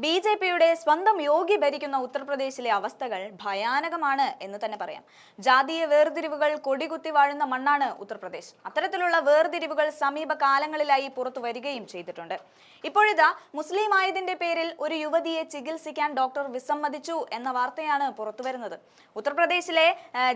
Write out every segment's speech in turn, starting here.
ബി.ജെ.പിയുടെ സ്വന്തം യോഗി ഭരിക്കുന്ന ഉത്തർപ്രദേശിലെ അവസ്ഥകൾ ഭയാനകമാണ് എന്ന് തന്നെ പറയാം. ജാതീയ വേർതിരിവുകൾ കൊടികുത്തി വാഴുന്ന മണ്ണാണ് ഉത്തർപ്രദേശ്. അത്തരത്തിലുള്ള വേർതിരിവുകൾ സമീപ കാലങ്ങളിലായി പുറത്തു വരികയും ചെയ്തിട്ടുണ്ട്. ഇപ്പോഴിതാ മുസ്ലിം ആയതിന്റെ പേരിൽ ഒരു യുവതിയെ ചികിത്സിക്കാൻ ഡോക്ടർ വിസമ്മതിച്ചു എന്ന വാർത്തയാണ് പുറത്തുവരുന്നത്. ഉത്തർപ്രദേശിലെ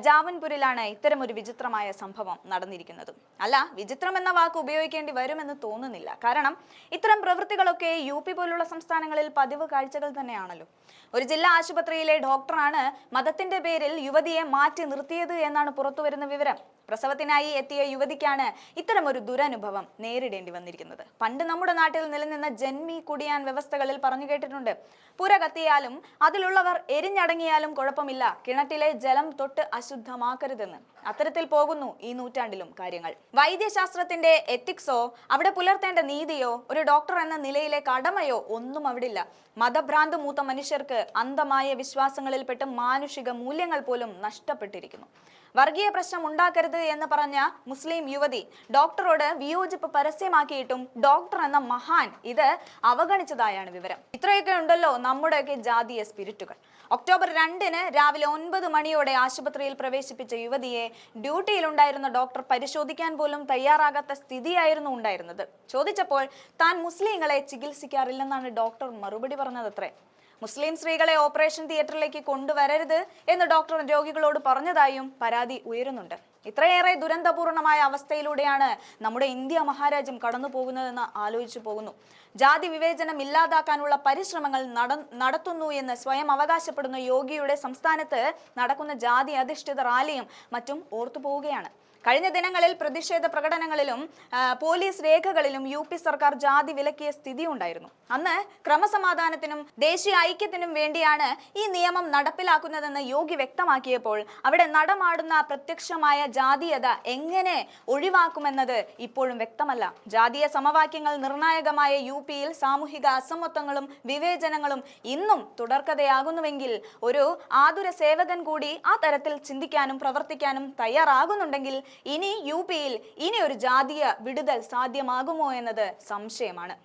ജാവൻപൂരിലാണ് ഇത്തരമൊരു വിചിത്രമായ സംഭവം നടന്നിരിക്കുന്നത്. അല്ല, വിചിത്രം എന്ന വാക്ക് ഉപയോഗിക്കേണ്ടി വരുമെന്ന് തോന്നുന്നില്ല. കാരണം ഇത്തരം പ്രവൃത്തികളൊക്കെ യു.പി. പോലുള്ള സംസ്ഥാനങ്ങളിൽ പതിവ് കാഴ്ചകൾ തന്നെയാണല്ലോ. ഒരു ജില്ലാ ആശുപത്രിയിലെ ഡോക്ടറാണ് മതത്തിന്റെ പേരിൽ യുവതിയെ മാറ്റി നിർത്തിയത് എന്നാണ് പുറത്തുവരുന്ന വിവരം. പ്രസവത്തിനായി എത്തിയ യുവതിക്കാണ് ഇത്തരമൊരു ദുരനുഭവം നേരിടേണ്ടി വന്നിരിക്കുന്നത്. പണ്ട് നമ്മുടെ നാട്ടിൽ നിലനിന്ന ജന്മി കുടിയാൻ വ്യവസ്ഥകളിൽ പറഞ്ഞു കേട്ടിട്ടുണ്ട്. പുര കത്തിയാലും അതിലുള്ളവർ എരിഞ്ഞടങ്ങിയാലും കുഴപ്പമില്ല, കിണറ്റിലെ ജലം തൊട്ട് അശുദ്ധമാക്കരുതെന്ന്. അത്തരത്തിൽ പോകുന്നു ഈ നൂറ്റാണ്ടിലും കാര്യങ്ങൾ. വൈദ്യശാസ്ത്രത്തിന്റെ എത്തിക്സോ അവിടെ പുലർത്തേണ്ട നീതിയോ ഒരു ഡോക്ടർ എന്ന നിലയിലെ കടമയോ ഒന്നും അവിടെ ഇല്ല. മതഭ്രാന്ത് മൂത്ത മനുഷ്യർക്ക് അന്ധമായ വിശ്വാസങ്ങളിൽപ്പെട്ട് മാനുഷിക മൂല്യങ്ങൾ പോലും നഷ്ടപ്പെട്ടിരിക്കുന്നു. വർഗീയ പ്രശ്നം ഉണ്ടാക്കരുത് എന്ന് പറഞ്ഞ മുസ്ലിം യുവതി ഡോക്ടറോട് വിയോജിപ്പ് പരസ്യമാക്കിയിട്ടും ഡോക്ടർ എന്ന മഹാൻ ഇത് അവഗണിച്ചതായാണ് വിവരം. ഇത്രയൊക്കെ ഉണ്ടല്ലോ നമ്മുടെയൊക്കെ ജാതീയ സ്പിരിറ്റുകൾ. ഒക്ടോബർ 2-ന് രാവിലെ 9 മണിയോടെ ആശുപത്രിയിൽ പ്രവേശിപ്പിച്ച യുവതിയെ ഡ്യൂട്ടിയിലുണ്ടായിരുന്ന ഡോക്ടർ പരിശോധിക്കാൻ പോലും തയ്യാറാകാത്ത സ്ഥിതിയായിരുന്നു ഉണ്ടായിരുന്നത്. ചോദിച്ചപ്പോൾ താൻ മുസ്ലിങ്ങളെ ചികിത്സിക്കാറില്ലെന്നാണ് ഡോക്ടർ മറുപടി പറഞ്ഞതത്രേ. മുസ്ലിം സ്ത്രീകളെ ഓപ്പറേഷൻ തിയേറ്ററിലേക്ക് കൊണ്ടുവരരുത് എന്ന് ഡോക്ടർ രോഗികളോട് പറഞ്ഞതായും പരാതി ഉയരുന്നുണ്ട്. ഇത്രയേറെ ദുരന്തപൂർണമായ അവസ്ഥയിലൂടെയാണ് നമ്മുടെ ഇന്ത്യ മഹാരാജ്യം കടന്നു പോകുന്നതെന്ന് ആലോചിച്ചു പോകുന്നു. ജാതി വിവേചനം ഇല്ലാതാക്കാനുള്ള പരിശ്രമങ്ങൾ നടത്തുന്നു എന്ന് സ്വയം അവകാശപ്പെടുന്ന യോഗിയുടെ സംസ്ഥാനത്ത് നടക്കുന്ന ജാതി അധിഷ്ഠിത റാലിയും മറ്റും ഓർത്തുപോവുകയാണ്. കഴിഞ്ഞ ദിനങ്ങളിൽ പ്രതിഷേധ പ്രകടനങ്ങളിലും പോലീസ് രേഖകളിലും യു.പി. സർക്കാർ ജാതി വിലക്കിയ സ്ഥിതി ഉണ്ടായിരുന്നു. അന്ന് ക്രമസമാധാനത്തിനും ദേശീയ ഐക്യത്തിനും വേണ്ടിയാണ് ഈ നിയമം നടപ്പിലാക്കുന്നതെന്ന് യോഗി വ്യക്തമാക്കിയപ്പോൾ അവിടെ നടമാടുന്ന പ്രത്യക്ഷമായ ജാതീയത എങ്ങനെ ഒഴിവാക്കുമെന്നത് ഇപ്പോഴും വ്യക്തമല്ല. ജാതീയ സമവാക്യങ്ങൾ നിർണായകമായ യു.പിയിൽ സാമൂഹിക അസമത്വങ്ങളും വിവേചനങ്ങളും ഇന്നും തുടർക്കഥയാകുന്നുവെങ്കിൽ ഒരു ആതുര സേവകൻ കൂടി ആ തരത്തിൽ ചിന്തിക്കാനും പ്രവർത്തിക്കാനും തയ്യാറാകുന്നുണ്ടെങ്കിൽ ഇനി യു.പിയിൽ ഇനി ഒരു ജാതീയ വിടുതൽ സാധ്യമാകുമോ എന്നത് സംശയമാണ്.